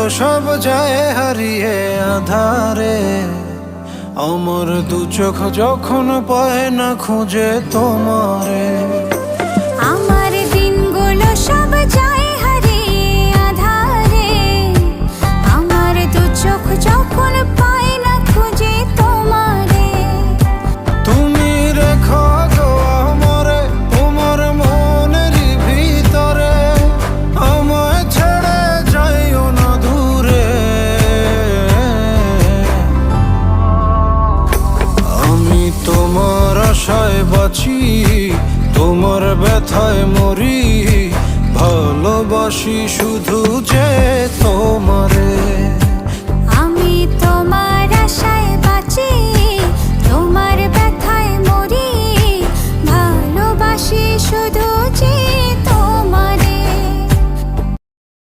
সব যায় হারিয়ে আধারে। আমার দু চোখ যখন পায় না খুঁজে তোমারে। আমার দিনগুলো সব যায় হারিয়ে আঁধারে। আমার দু চোখ যখন পায় না খুঁজে তোমারে। তুমি রেখো গো আমারে তোমার মনেরই ভিতরে, আমায় ছেড়ে যাইও না দূরে। আমি তোমার আশায় বাঁচি, তোমার ব্যথায় মরি, ভালোবাসি শুধু যে তোমার।